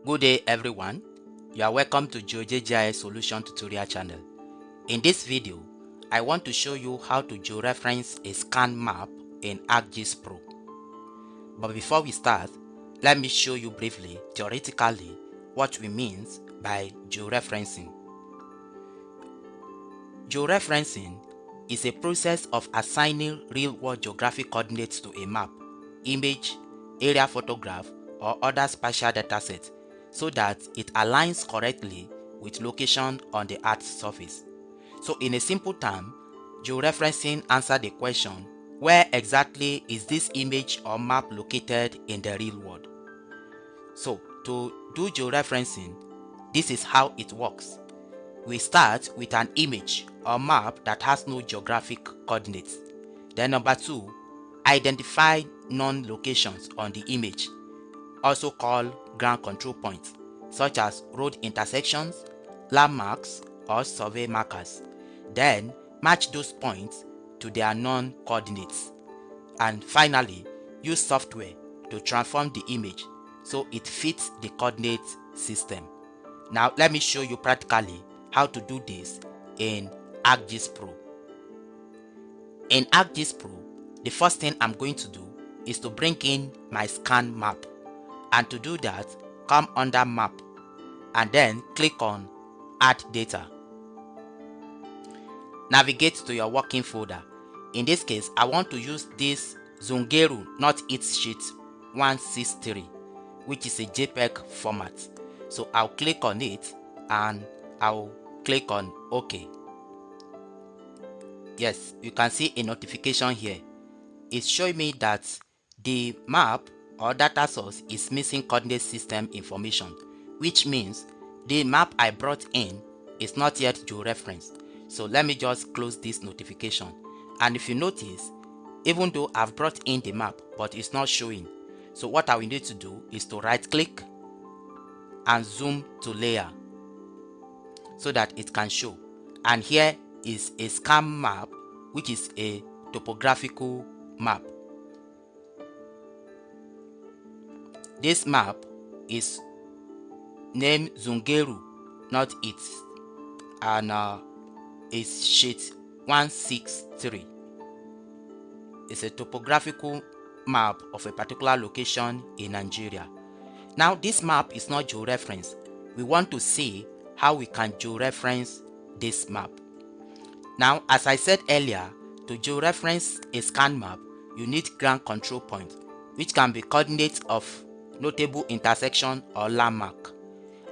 Good day everyone, you are welcome to GIS Solution Tutorial channel. In this video, I want to show you how to georeference a scan map in ArcGIS Pro. But before we start, let me show you briefly, theoretically, what we mean by georeferencing. Georeferencing is a process of assigning real-world geographic coordinates to a map, image, area photograph, or other spatial dataset so that it aligns correctly with location on the Earth's surface. So in a simple term, georeferencing answers the question, where exactly is this image or map located in the real world? So to do georeferencing, this is how it works. We start with an image or map that has no geographic coordinates. Then number 2, identify known locations on the image, also called ground control points, such as road intersections, landmarks, or survey markers. Then match those points to their known coordinates. And finally, use software to transform the image so it fits the coordinate system. Now let me show you practically how to do this in ArcGIS Pro. In ArcGIS Pro, the first thing I'm going to do is to bring in my scan map. And to do that, come under Map and then click on Add Data. Navigate to your working folder. In this case, I want to use this Zungeru Not Its Sheet 163, which is a JPEG format. So I'll click on it and I'll click on OK. Yes, you can see a notification here. It's showing me that the map or data source is missing coordinate system information, which means the map I brought in is not yet georeferenced. So let me just close this notification. And if you notice, even though I've brought in the map, but it's not showing. So what I will need to do is to right click and zoom to layer so that it can show. And here is a scan map, which is a topographical map. This map is named Zungeru Not It, and is sheet 163. It's a topographical map of a particular location in Nigeria. Now this map is not georeferenced. We want to see how we can georeference this map. Now, as I said earlier, to georeference a scan map, you need ground control point, which can be coordinates of notable intersection or landmark.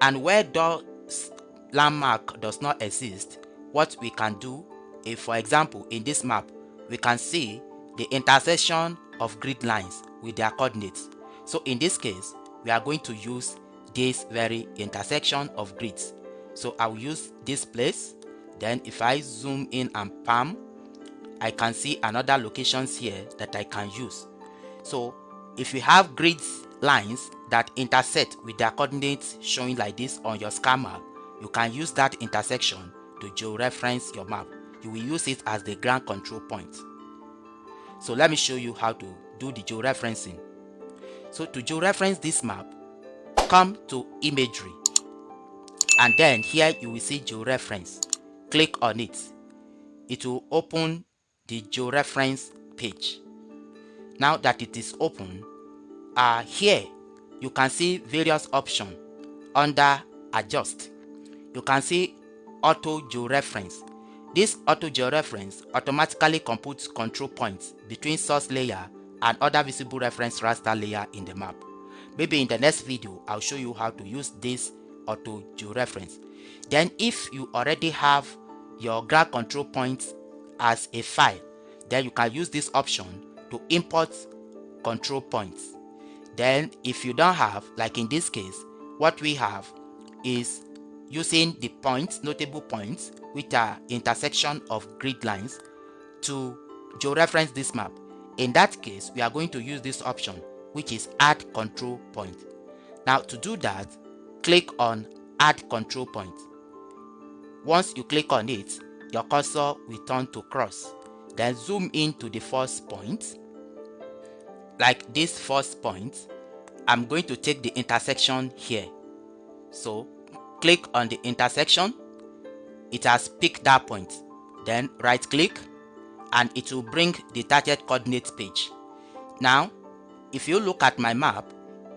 And where those landmark does not exist, what we can do is, for example, in this map, we can see the intersection of grid lines with their coordinates. So in this case, we are going to use this very intersection of grids. So I will use this place. Then if I zoom in and pan, I can see another locations here that I can use. So if you have grids lines that intersect with their coordinates showing like this on your scan map, you can use that intersection to georeference your map. You will use it as the ground control point. So let me show you how to do the georeferencing. So to georeference this map, come to imagery, and then here you will see georeference. Click on it. It will open the georeference page. Now that it is open, here you can see various options under Adjust. You can see Auto Georeference. This Auto Georeference automatically computes control points between source layer and other visible reference raster layer in the map. Maybe in the next video, I'll show you how to use this Auto Georeference. Then if you already have your ground control points as a file, then you can use this option to import control points. Then if you don't have, like in this case, what we have is using the points, notable points, which are intersection of grid lines, to georeference this map. In that case, we are going to use this option, which is Add Control Point. Now to do that, click on Add Control Point. Once you click on it, your cursor will turn to cross. Then zoom into the first point. Like this first point, I'm going to take the intersection here. So click on the intersection. It has picked that point. Then right click and it will bring the target coordinate page. Now if you look at my map,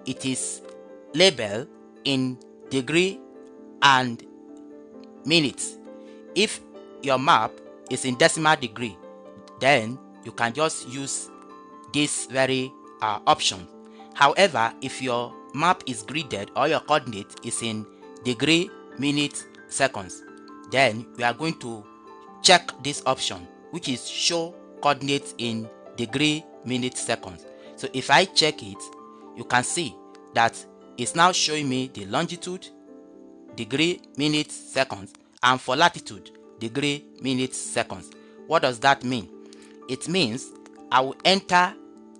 it is labeled in degree and minutes. If your map is in decimal degree, then you can just use this very option. However, if your map is gridded or your coordinate is in degree, minutes, seconds, then we are going to check this option, which is show coordinates in degree, minutes, seconds. So if I check it, you can see that it's now showing me the longitude, degree, minutes, seconds, and for latitude, degree, minutes, seconds. What does that mean? It means I will enter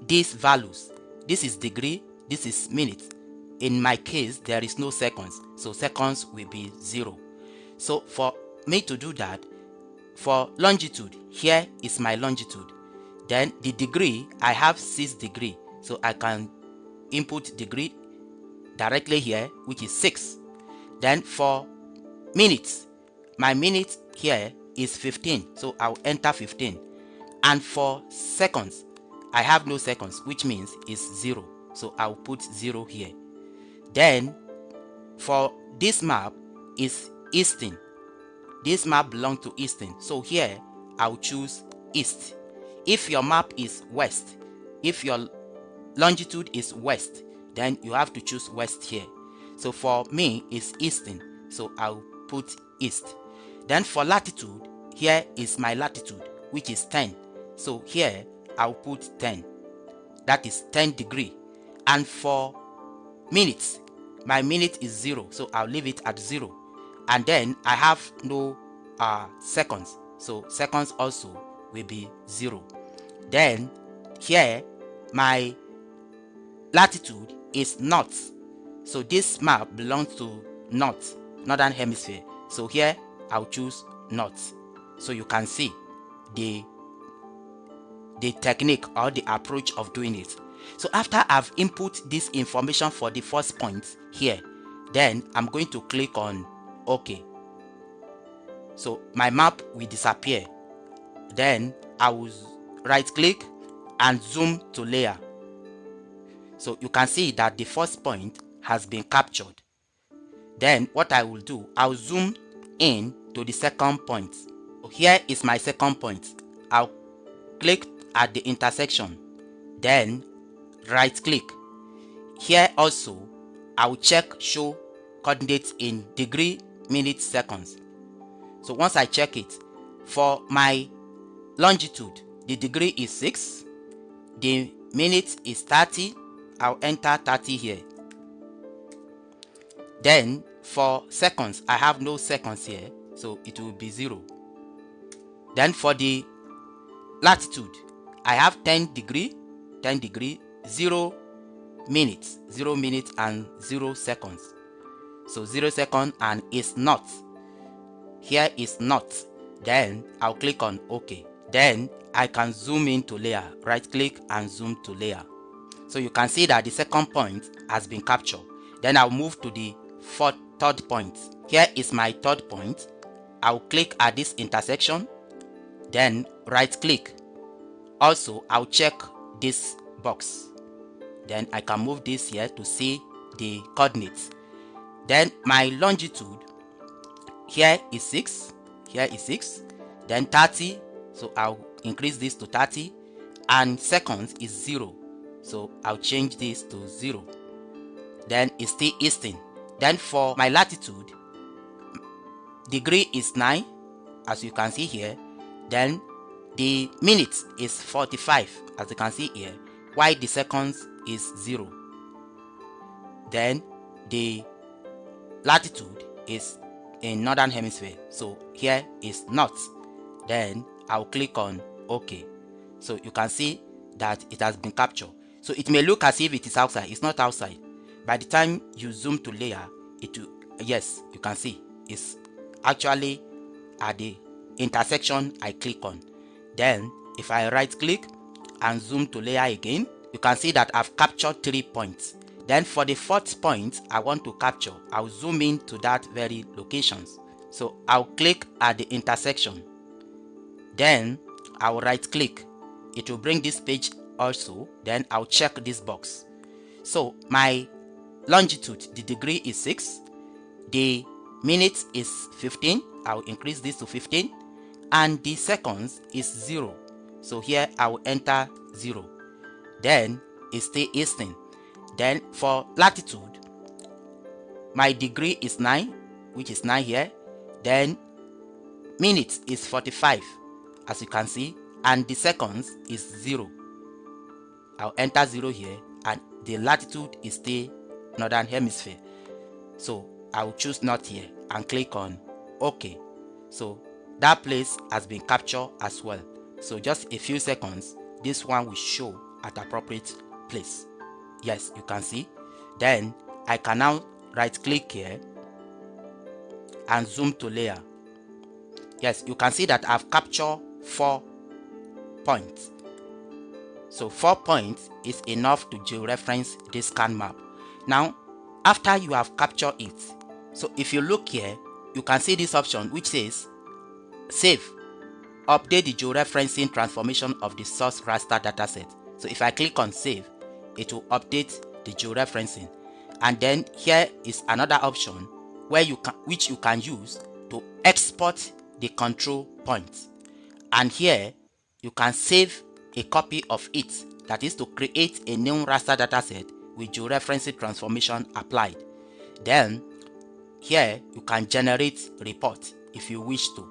these values. This is degree, this is minutes. In my case, there is no seconds, so seconds will be 0. So for me to do that, for longitude, here is my longitude. Then the degree, I have 6 degree, so I can input degree directly here, which is 6. Then for minutes, my minutes here is 15, so I'll enter 15. And for seconds, I have no seconds, which means it's 0, so I'll put 0 here. Then for this map is eastern. This map belongs to eastern, so here I'll choose east. If your map is west, if your longitude is west, then you have to choose west here. So for me it's eastern, so I'll put east. Then for latitude, here is my latitude, which is 10, so here I'll put 10. That is 10 degree. And for minutes, my minute is 0, so I'll leave it at 0. And then I have no seconds, so seconds also will be 0. Then here my latitude is north, so this map belongs to north, northern hemisphere, so here I'll choose north. So you can see the technique or the approach of doing it. So after I've input this information for the first point here, then I'm going to click on OK. So my map will disappear. Then I will right click and zoom to layer. So you can see that the first point has been captured. Then what I will do, I'll zoom in to the second point. So here is my second point. I'll click at the intersection, then right click. Here also I will check show coordinates in degree, minutes, seconds. So once I check it, for my longitude, the degree is 6, the minute is 30, I'll enter 30 here. Then for seconds, I have no seconds here, so it will be 0. Then for the latitude, I have 10 degree, 0 minutes, 0 minutes and 0 seconds. So 0 second and it's not. Here is not. Then I'll click on OK. Then I can zoom into layer, right click and zoom to layer. So you can see that the second point has been captured. Then I'll move to the third point. Here is my third point. I'll click at this intersection, then right click. Also, I'll check this box. Then I can move this here to see the coordinates. Then my longitude, here is 6, here is 6, then 30, so I'll increase this to 30, and seconds is 0, so I'll change this to 0. Then it's still eastern. Then for my latitude, degree is 9, as you can see here. Then the minutes is 45, as you can see here, while the seconds is 0. Then the latitude is in northern hemisphere, so here is north. Then I'll click on OK. So you can see that it has been captured. So it may look as if it is outside. It's not outside. By the time you zoom to layer, it will, yes, you can see it's actually at the intersection I click on. Then if I right click and zoom to layer again, you can see that I've captured 3 points. Then for the fourth point I want to capture, I'll zoom in to that very locations. So I'll click at the intersection. Then I'll right click. It will bring this page also. Then I'll check this box. So my longitude, the degree is 6. The minutes is 15. I'll increase this to 15. And the seconds is 0. So here I will enter 0. Then it stay eastern. Then for latitude, my degree is 9, which is 9 here. Then minutes is 45, as you can see, and the seconds is 0. I'll enter 0 here, and the latitude is the northern hemisphere. So I'll choose north here and click on OK. So that place has been captured as well. So just a few seconds, this one will show at appropriate place. Yes, you can see. Then I can now right click here and zoom to layer. Yes, you can see that I've captured 4 points. So 4 points is enough to georeference this scan map. Now, after you have captured it, so if you look here, you can see this option which says save, update the georeferencing transformation of the source raster dataset. So if I click on save, it will update the georeferencing. And then here is another option where which you can use to export the control points. And here you can save a copy of it, that is to create a new raster dataset with georeferencing transformation applied. Then here you can generate report if you wish to.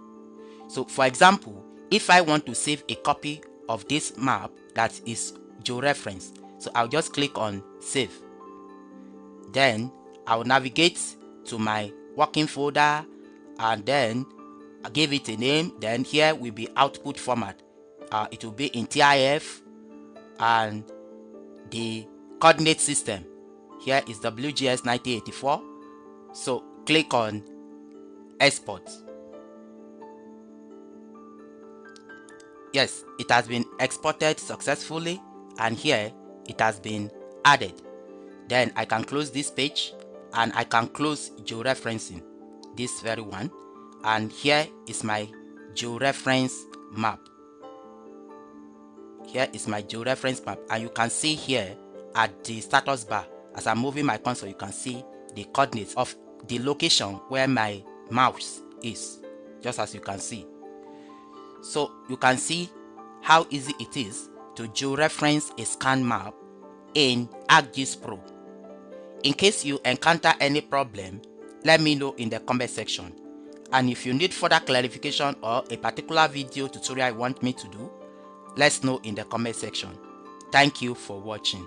So for example, if I want to save a copy of this map that is georeferenced, so I'll just click on save. Then I'll navigate to my working folder and then I give it a name. Then here will be output format. It will be in TIF, and the coordinate system here is WGS 1984. So click on export. Yes, it has been exported successfully, and here it has been added. Then I can close this page and I can close georeferencing, this very one, and here is my georeference map. Here is my georeference map, and you can see here at the status bar, as I'm moving my cursor, you can see the coordinates of the location where my mouse is, just as you can see. So you can see how easy it is to georeference a scan map in ArcGIS Pro. In case you encounter any problem, let me know in the comment section. And if you need further clarification or a particular video tutorial you want me to do, let's know in the comment section. Thank you for watching.